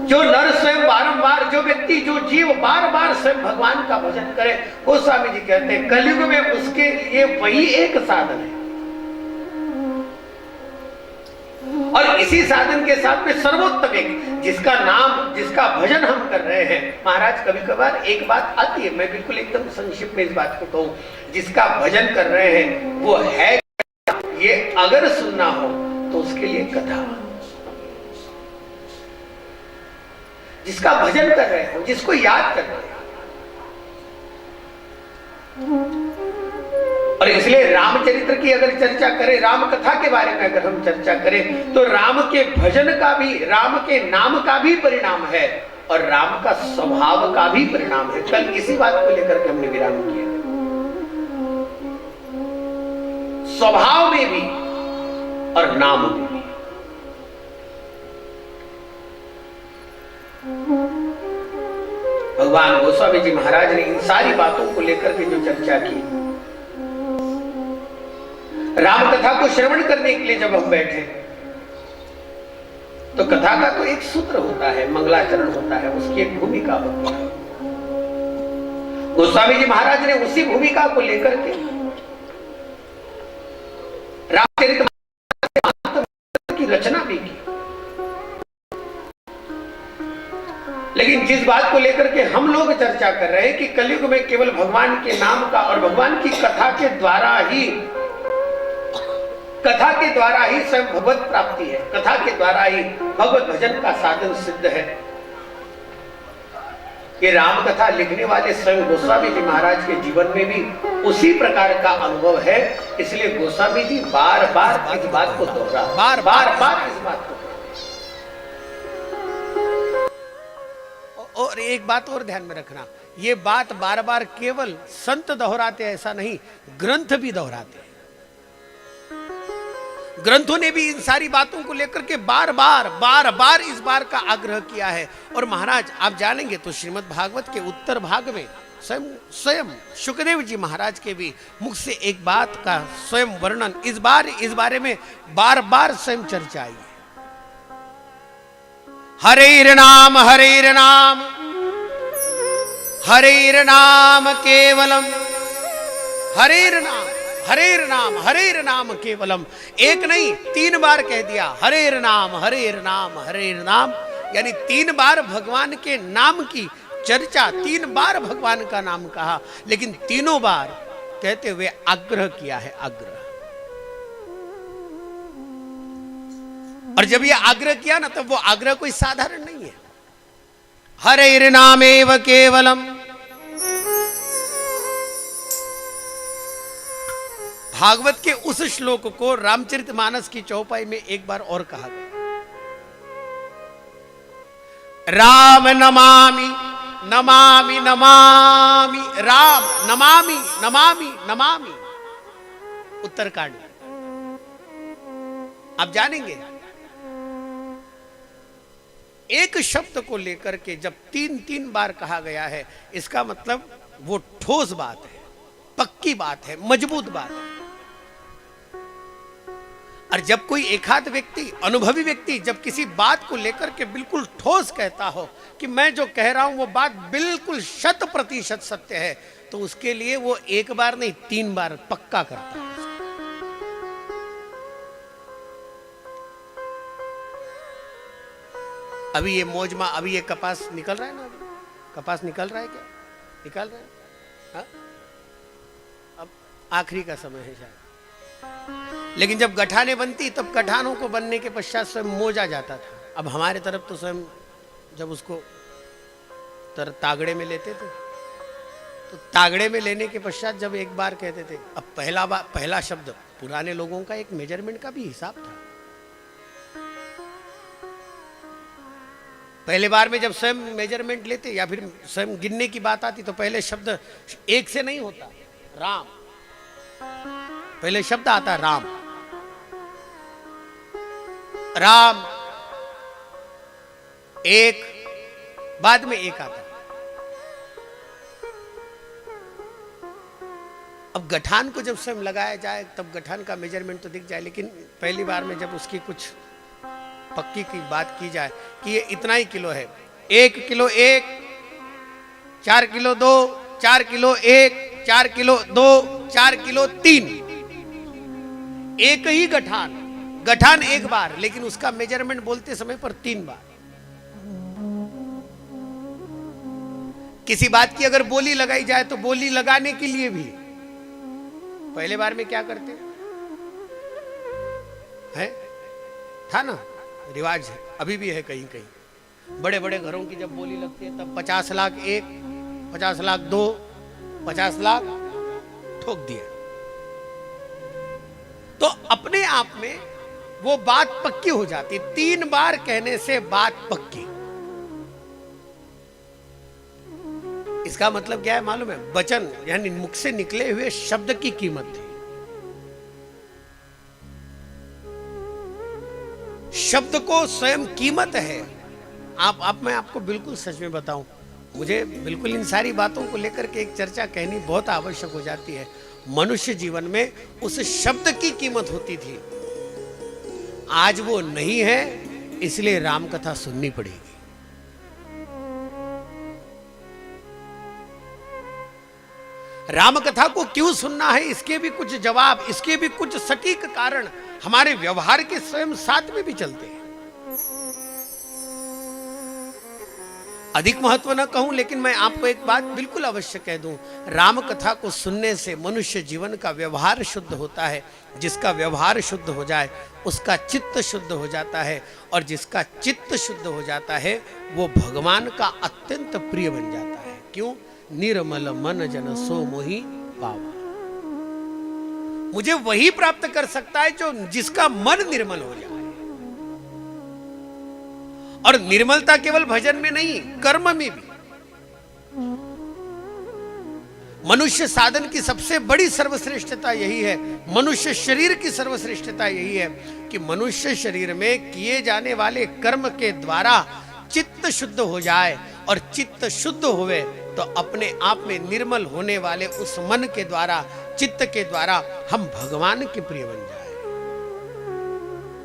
जो नर स्वयं बारंबार, जो व्यक्ति, जो जीव बार बार स्वयं भगवान का भजन करे, गोस्वामी जी कहते हैं कलयुग में उसके लिए वही एक साधन है। और इसी साधन के साथ में सर्वोत्तम एक, जिसका नाम, जिसका भजन हम कर रहे हैं। महाराज कभी कभार एक बात आती है, मैं बिल्कुल एकदम संक्षिप्त में इस बात को कहूं, जिसका भजन कर रहे हैं वो है, ये अगर सुनना हो तो उसके लिए कथा। जिसका भजन कर रहे हो, जिसको याद कर रहे हो। और इसलिए रामचरित्र की अगर चर्चा करें, राम कथा के बारे में अगर हम चर्चा करें, तो राम के भजन का भी, राम के नाम का भी परिणाम है और राम का स्वभाव का भी परिणाम है। कल इसी बात को लेकर के हमने विराम किया। स्वभाव में भी और नाम में भी। भगवान गोस्वामी जी महाराज ने इन सारी बातों को लेकर के जो चर्चा की, राम कथा को श्रवण करने के लिए जब हम बैठे तो कथा का तो एक सूत्र होता है, मंगलाचरण होता है, उसकी एक भूमिका होती है। गोस्वामी जी महाराज ने उसी भूमिका को लेकर के रामचरित की रचना भी की। लेकिन जिस बात को लेकर के हम लोग चर्चा कर रहे हैं कि कलयुग में केवल भगवान के नाम का और भगवान की कथा के द्वारा ही, कथा के द्वारा ही स्वयं भगवत प्राप्ति है, कथा के द्वारा ही भगवत भजन का साधन सिद्ध है। ये राम कथा लिखने वाले स्वयं गोस्वामी जी महाराज के जीवन में भी उसी प्रकार का अनुभव है। इसलिए गोस्वामी जी बार बार इस बात को दोहरा, बार बार इस बात को। और एक बात और ध्यान में रखना, ये बात बार बार केवल संत दोहराते ऐसा नहीं, ग्रंथ भी दोहराते हैं। ग्रंथों ने भी इन सारी बातों को लेकर के बार बार इस बार का आग्रह किया है। और महाराज आप जानेंगे तो श्रीमद् भागवत के उत्तर भाग में स्वयं शुकदेव जी महाराज के भी मुख से एक बात का स्वयं वर्णन इस बारे में बार बार स्वयं चर्चा आई है। हरेर नाम केवलम, हरेर नाम केवलम। एक नहीं 3 बार कह दिया, हरेर नाम, यानी 3 बार भगवान के नाम की चर्चा, 3 बार भगवान का नाम कहा, लेकिन तीनों बार कहते हुए आग्रह किया है, आग्रह। और जब ये आग्रह किया ना, तब वो आग्रह कोई साधारण नहीं है। हरेर नामेव केवलम। भागवत के उस श्लोक को रामचरितमानस की चौपाई में एक बार और कहा गया, राम नमामि नमामि नमामि, राम नमामि नमामि नमामि। उत्तरकांड आप जानेंगे, एक शब्द को लेकर के जब 3 बार कहा गया है, इसका मतलब वो ठोस बात है, पक्की बात है, मजबूत बात है। और जब कोई एकाध व्यक्ति, अनुभवी व्यक्ति, जब किसी बात को लेकर के बिल्कुल ठोस कहता हो कि मैं जो कह रहा हूं वो बात बिल्कुल 100% सत्य है, तो उसके लिए वो 1 बार नहीं 3 बार पक्का करता है। अभी ये मौजमा, अभी ये कपास निकल रहा है ना, कपास निकल रहा है क्या? निकल रहा है? हाँ? अब आखिरी का समय है शायद। लेकिन जब गठाने बनती तब गठानों को बनने के पश्चात स्वयं मोजा जाता था। अब हमारे तरफ तो स्वयं जब उसको तागड़े में लेते थे, तो तागड़े में लेने के पश्चात जब एक बार कहते थे, अब पहला शब्द, पुराने लोगों का एक मेजरमेंट का भी हिसाब था। पहले बार में जब स्वयं मेजरमेंट लेते या फिर स्वयं गिनने की बात आती, तो पहले शब्द 1 से नहीं होता, राम, पहले शब्द आता राम, राम 1, बाद में 1 आता। अब गठान को जब स्वयं लगाया जाए तब गठान का मेजरमेंट तो दिख जाए, लेकिन पहली बार में जब उसकी कुछ पक्की की बात की जाए कि ये इतना ही किलो है, 1 kilo 1, 4 kilo 2, 4 kilo 1, 4 kilo 2, 4 kilo 3, एक ही गठान एक बार, लेकिन उसका मेजरमेंट बोलते समय पर 3 बार। किसी बात की अगर बोली लगाई जाए तो बोली लगाने के लिए भी पहले बार में क्या करते हैं? था ना, रिवाज है, अभी भी है कहीं कहीं। बड़े बड़े घरों की जब बोली लगती है तब 50 लाख 1, 50 लाख 2, 50 लाख ठोक दिया। तो अपने आप में वो बात पक्की हो जाती, 3 बार कहने से बात पक्की। इसका मतलब क्या है मालूम है? वचन यानी मुख से निकले हुए शब्द की कीमत थी। शब्द को स्वयं कीमत है। मैं आपको बिल्कुल सच में बताऊं, मुझे बिल्कुल इन सारी बातों को लेकर के एक चर्चा कहनी बहुत आवश्यक हो जाती है। मनुष्य जीवन में उस शब्द की कीमत होती थी, आज वो नहीं है, इसलिए राम कथा सुननी पड़ेगी। राम कथा को क्यों सुनना है, इसके भी कुछ जवाब, इसके भी कुछ सटीक कारण हमारे व्यवहार के स्वयं साथ में भी चलते हैं। अधिक महत्व न कहूं, लेकिन मैं आपको एक बात बिल्कुल अवश्य कह दूं, राम कथा को सुनने से मनुष्य जीवन का व्यवहार शुद्ध होता है। जिसका व्यवहार शुद्ध हो जाए उसका चित्त शुद्ध हो जाता है, और जिसका चित्त शुद्ध हो जाता है वो भगवान का अत्यंत प्रिय बन जाता है। क्यों? निर्मल मन जन सो मोहि पावा। मुझे वही प्राप्त कर सकता है जो जिसका मन निर्मल हो जाए। और निर्मलता केवल भजन में नहीं, कर्म में भी। मनुष्य साधन की सबसे बड़ी सर्वश्रेष्ठता यही है, मनुष्य शरीर की सर्वश्रेष्ठता यही है कि मनुष्य शरीर में किए जाने वाले कर्म के द्वारा चित्त शुद्ध हो जाए, और चित्त शुद्ध होवे तो अपने आप में निर्मल होने वाले उस मन के द्वारा, चित्त के द्वारा हम भगवान के प्रिय बन जाए।